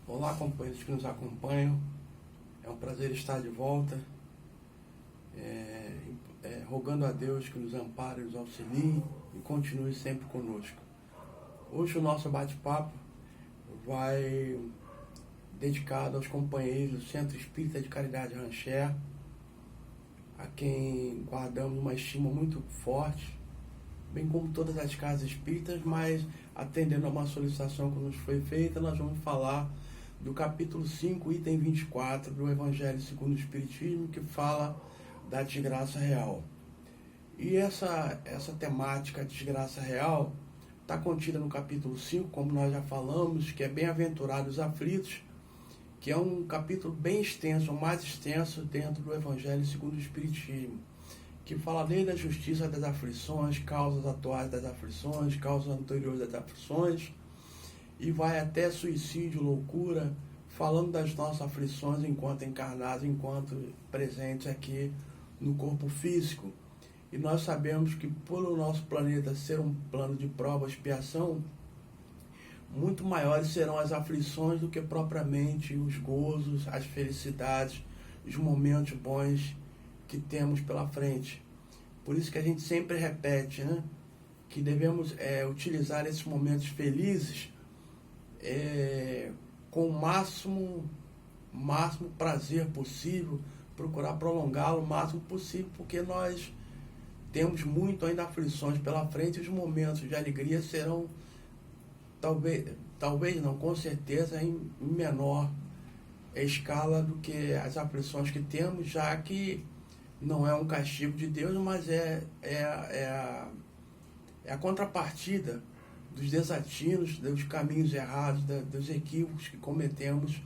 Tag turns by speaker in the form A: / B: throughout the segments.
A: Olá, companheiros que nos acompanham. É um prazer estar de volta, rogando a Deus que nos ampare, nos auxilie e continue sempre conosco. Hoje o nosso bate-papo vai dedicado aos companheiros do Centro Espírita de Caridade Rancher, a quem guardamos uma estima muito forte, bem como todas as casas espíritas, mas atendendo a uma solicitação que nos foi feita, nós vamos falar do capítulo 5, item 24 do Evangelho segundo o Espiritismo, que fala da desgraça real. E essa temática, desgraça real, está contida no capítulo 5, como nós já falamos, que é Bem-aventurados os aflitos, que é um capítulo bem extenso, o mais extenso dentro do Evangelho segundo o Espiritismo, que fala desde a justiça das aflições, causas atuais das aflições, causas anteriores das aflições, e vai até suicídio, loucura, falando das nossas aflições enquanto encarnados, enquanto presentes aqui no corpo físico. E nós sabemos que por o nosso planeta ser um plano de prova e expiação, muito maiores serão as aflições do que propriamente os gozos, as felicidades, os momentos bons que temos pela frente. Por isso que a gente sempre repete, né, que devemos utilizar esses momentos felizes com o máximo prazer possível, procurar prolongá-lo o máximo possível, porque nós temos muito ainda aflições pela frente e os momentos de alegria serão, talvez não, com certeza, em menor escala do que as aflições que temos, já que não é um castigo de Deus, mas é a contrapartida dos desatinos, dos caminhos errados, dos equívocos que cometemos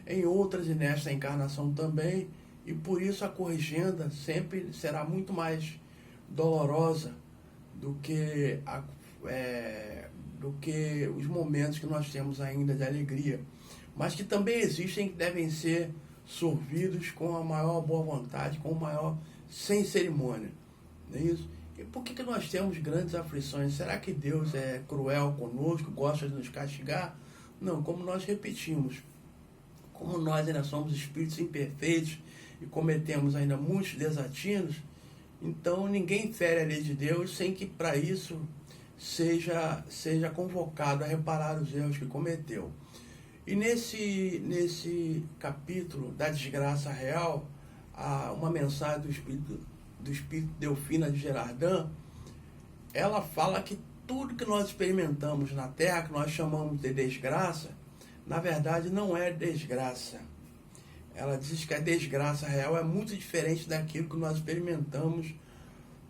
A: em outras e nesta encarnação também, e por isso a corrigenda sempre será muito mais dolorosa do que os momentos que nós temos ainda de alegria, mas que também existem, que devem ser sorvidos com a maior boa vontade, com o maior sem cerimônia, não é isso? E por que nós temos grandes aflições? Será que Deus é cruel conosco, gosta de nos castigar? Não, como nós repetimos, como nós ainda somos espíritos imperfeitos e cometemos ainda muitos desatinos, então ninguém fere a lei de Deus sem que para isso seja convocado a reparar os erros que cometeu. E nesse capítulo da desgraça real, há uma mensagem do Espírito Delfina de Gerardin. Ela fala que tudo que nós experimentamos na Terra, que nós chamamos de desgraça, na verdade não é desgraça. Ela diz que a desgraça real é muito diferente daquilo que nós experimentamos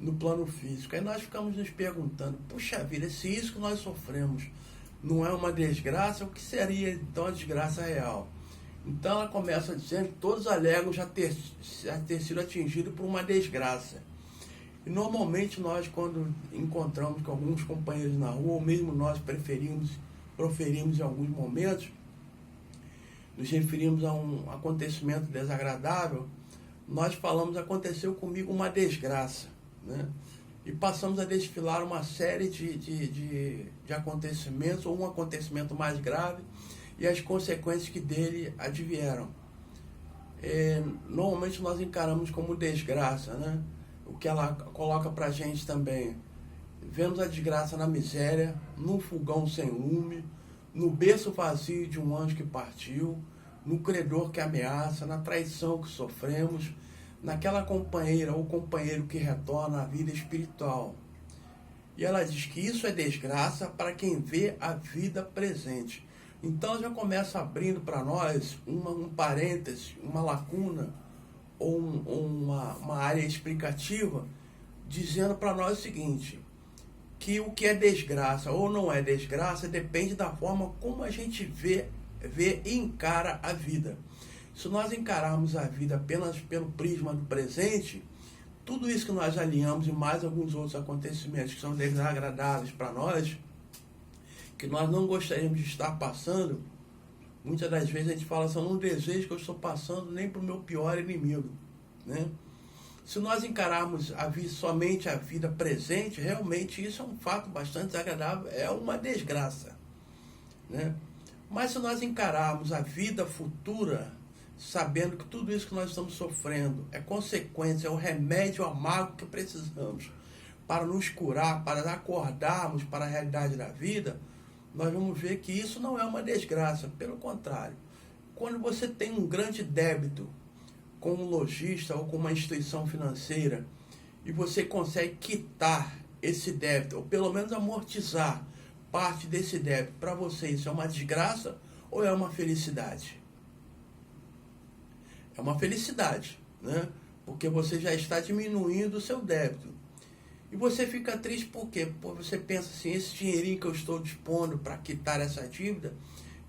A: no plano físico. Aí nós ficamos nos perguntando, puxa vida, se isso que nós sofremos não é uma desgraça, o que seria então a desgraça real? Então ela começa dizendo que todos alegam já ter sido atingidos por uma desgraça. E normalmente nós, quando encontramos com alguns companheiros na rua, ou mesmo nós proferimos em alguns momentos, nos referimos a um acontecimento desagradável, nós falamos, aconteceu comigo uma desgraça, né? E passamos a desfilar uma série de acontecimentos, ou um acontecimento mais grave, e as consequências que dele advieram. Normalmente nós encaramos como desgraça, né? O que ela coloca para a gente também. Vemos a desgraça na miséria, num fogão sem lume, no berço vazio de um anjo que partiu, no credor que ameaça, na traição que sofremos, naquela companheira ou companheiro que retorna à vida espiritual. E ela diz que isso é desgraça para quem vê a vida presente. Então já começa abrindo para nós um parêntese, uma lacuna ou uma área explicativa, dizendo para nós o seguinte, que o que é desgraça ou não é desgraça depende da forma como a gente vê e encara a vida. Se nós encararmos a vida apenas pelo prisma do presente, tudo isso que nós alinhamos e mais alguns outros acontecimentos que são desagradáveis para nós, que nós não gostaríamos de estar passando, muitas das vezes a gente fala assim, eu não desejo que eu estou passando nem para o meu pior inimigo, né? Se nós encararmos somente a vida presente, realmente isso é um fato bastante desagradável, é uma desgraça, né? Mas se nós encararmos a vida futura, sabendo que tudo isso que nós estamos sofrendo é consequência, é o remédio amargo que precisamos para nos curar, para acordarmos para a realidade da vida, nós vamos ver que isso não é uma desgraça. Pelo contrário, quando você tem um grande débito com um lojista ou com uma instituição financeira e você consegue quitar esse débito, ou pelo menos amortizar parte desse débito, para você isso é uma desgraça ou é uma felicidade? É uma felicidade, né? Porque você já está diminuindo o seu débito. E você fica triste por quê? Porque você pensa assim, esse dinheirinho que eu estou dispondo para quitar essa dívida,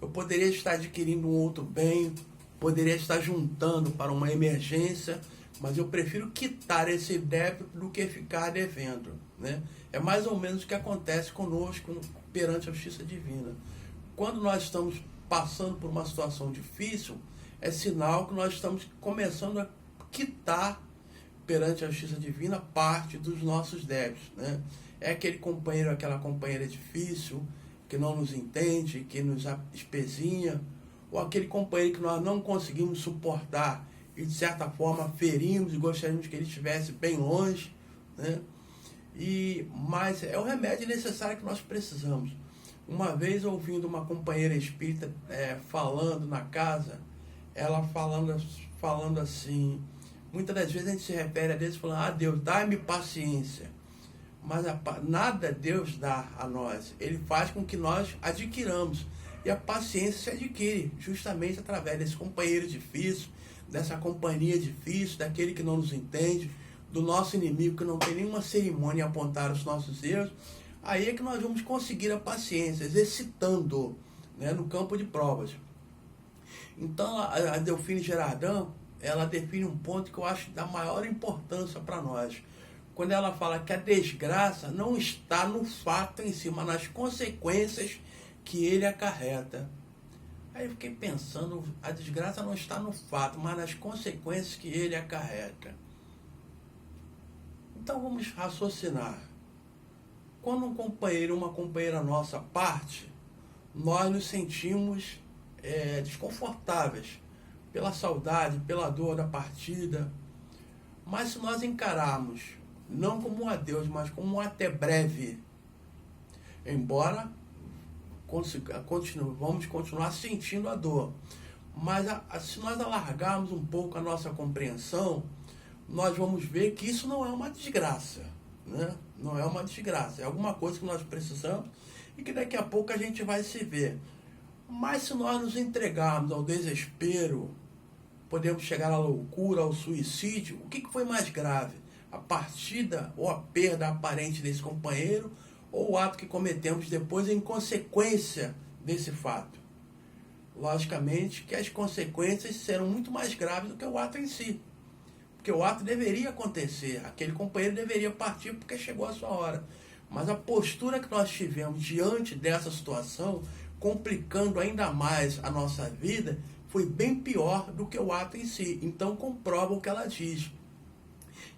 A: eu poderia estar adquirindo um outro bem, poderia estar juntando para uma emergência, mas eu prefiro quitar esse débito do que ficar devendo, né? É mais ou menos o que acontece conosco perante a justiça divina. Quando nós estamos passando por uma situação difícil, é sinal que nós estamos começando a quitar perante a justiça divina parte dos nossos débitos, né? É aquele companheiro, aquela companheira difícil, que não nos entende, que nos espezinha, ou aquele companheiro que nós não conseguimos suportar e de certa forma ferimos e gostaríamos que ele estivesse bem longe, né? Mas é o remédio necessário que nós precisamos. Uma vez ouvindo uma companheira espírita falando na casa, ela falando assim, muitas das vezes a gente se refere a Deus falando, Deus, dá-me paciência. Mas nada Deus dá a nós. Ele faz com que nós adquiramos. E a paciência se adquire justamente através desse companheiro difícil, dessa companhia difícil, daquele que não nos entende, do nosso inimigo que não tem nenhuma cerimônia em apontar os nossos erros. Aí é que nós vamos conseguir a paciência, exercitando, né, no campo de provas. Então a Delfine Gerardin, ela define um ponto que eu acho da maior importância para nós. Quando ela fala que a desgraça não está no fato em si, mas nas consequências que ele acarreta. Aí eu fiquei pensando, a desgraça não está no fato, mas nas consequências que ele acarreta. Então vamos raciocinar. Quando um companheiro, uma companheira nossa parte, nós nos sentimos desconfortáveis pela saudade, pela dor da partida. Mas se nós encararmos, não como um adeus, mas como um até breve, embora vamos continuar sentindo a dor, mas se nós alargarmos um pouco a nossa compreensão, nós vamos ver que isso não é uma desgraça, né? Não é uma desgraça, é alguma coisa que nós precisamos e que daqui a pouco a gente vai se ver. Mas se nós nos entregarmos ao desespero, podemos chegar à loucura, ao suicídio. O que foi mais grave? A partida ou a perda aparente desse companheiro ou o ato que cometemos depois em consequência desse fato? Logicamente que as consequências serão muito mais graves do que o ato em si. Porque o ato deveria acontecer, aquele companheiro deveria partir porque chegou a sua hora. Mas a postura que nós tivemos diante dessa situação, complicando ainda mais a nossa vida, foi bem pior do que o ato em si. Então comprova o que ela diz,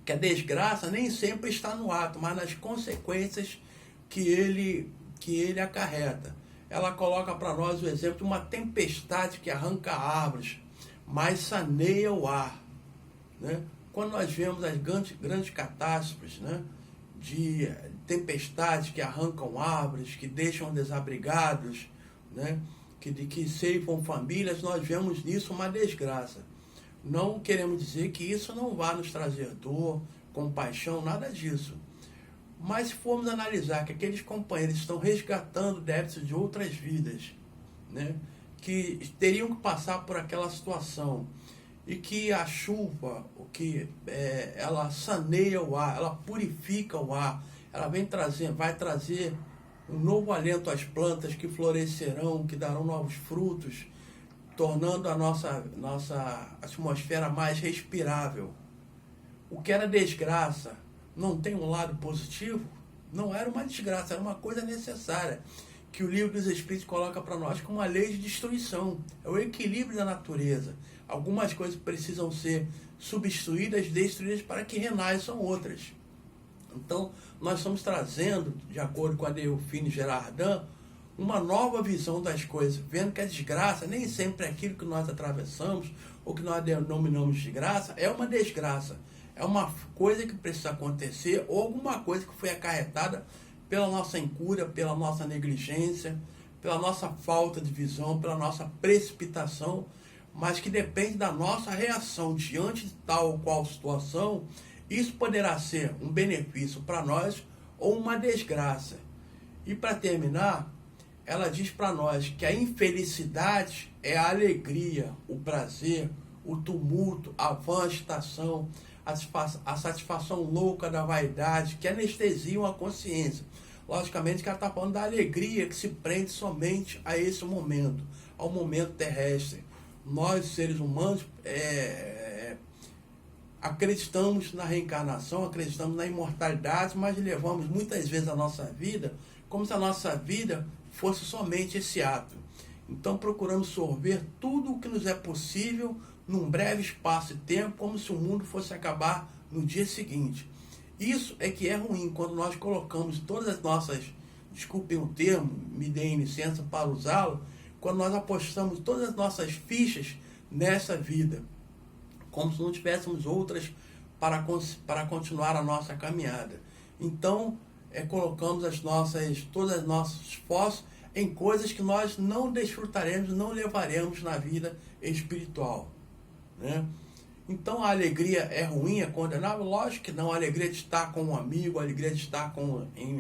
A: que a desgraça nem sempre está no ato, mas nas consequências que ele acarreta. Ela coloca para nós o exemplo de uma tempestade que arranca árvores, mas saneia o ar, né? Quando nós vemos as grandes catástrofes, né, de tempestades que arrancam árvores, que deixam desabrigados, né, que ceifam famílias, nós vemos nisso uma desgraça. Não queremos dizer que isso não vá nos trazer dor, compaixão, nada disso. Mas se formos analisar que aqueles companheiros estão resgatando débitos de outras vidas, né, que teriam que passar por aquela situação, e que a chuva, ela saneia o ar, ela purifica o ar, ela vai trazer um novo alento às plantas que florescerão, que darão novos frutos, tornando a nossa atmosfera mais respirável. O que era desgraça não tem um lado positivo? Não era uma desgraça, era uma coisa necessária, que o livro dos Espíritos coloca para nós como uma lei de destruição. É o equilíbrio da natureza. Algumas coisas precisam ser substituídas, destruídas, para que renasçam outras. Então, nós estamos trazendo, de acordo com a Delfine Gerardin, uma nova visão das coisas, vendo que a desgraça nem sempre é aquilo que nós atravessamos, ou que nós denominamos de graça, é uma desgraça. É uma coisa que precisa acontecer, ou alguma coisa que foi acarretada pela nossa incúria, pela nossa negligência, pela nossa falta de visão, pela nossa precipitação, mas que depende da nossa reação diante de tal ou qual situação. Isso poderá ser um benefício para nós ou uma desgraça. E para terminar, ela diz para nós que a infelicidade é a alegria, o prazer, o tumulto, a vã agitação, a satisfação louca da vaidade, que anestesiam a consciência. Logicamente que ela está falando da alegria que se prende somente a esse momento, ao momento terrestre. Nós, seres humanos, acreditamos na reencarnação, acreditamos na imortalidade, mas levamos muitas vezes a nossa vida como se a nossa vida fosse somente esse ato. Então procuramos sorver tudo o que nos é possível num breve espaço de tempo, como se o mundo fosse acabar no dia seguinte. Isso é que é ruim, quando nós colocamos todas as nossas, desculpem o termo, me deem licença para usá-lo, quando nós apostamos todas as nossas fichas nessa vida, como se não tivéssemos outras para continuar a nossa caminhada. Então, colocamos todas as nossas esforços em coisas que nós não desfrutaremos, não levaremos na vida espiritual, né? Então a alegria é ruim, é condenável? Lógico que não. A alegria de estar com um amigo, a alegria de estar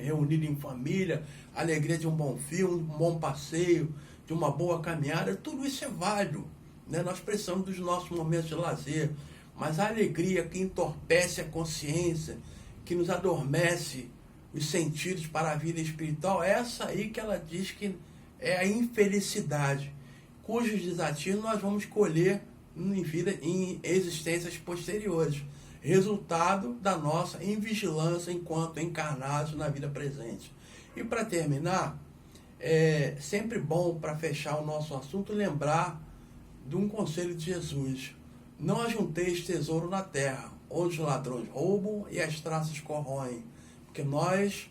A: reunido em família, a alegria de um bom filme, um bom passeio, de uma boa caminhada, tudo isso é válido, né? Nós precisamos dos nossos momentos de lazer, mas a alegria que entorpece a consciência, que nos adormece os sentidos para a vida espiritual, é essa aí que ela diz que é a infelicidade, cujos desativos nós vamos colher em existências posteriores, resultado da nossa invigilância enquanto encarnados na vida presente. E para terminar, é sempre bom, para fechar o nosso assunto, lembrar de um conselho de Jesus: não ajunteis tesouro na terra, onde os ladrões roubam e as traças corroem, porque nós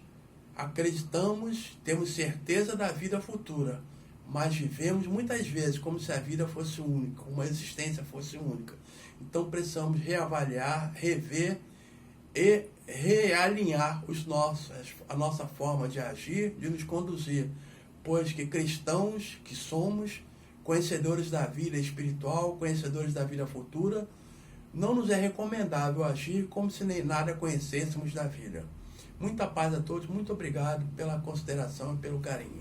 A: acreditamos, temos certeza da vida futura, mas vivemos muitas vezes como se a vida fosse única, uma existência fosse única. Então precisamos reavaliar, rever e realinhar a nossa forma de agir, de nos conduzir, pois que cristãos que somos, conhecedores da vida espiritual, conhecedores da vida futura, não nos é recomendável agir como se nem nada conhecêssemos da vida. Muita paz a todos, muito obrigado pela consideração e pelo carinho.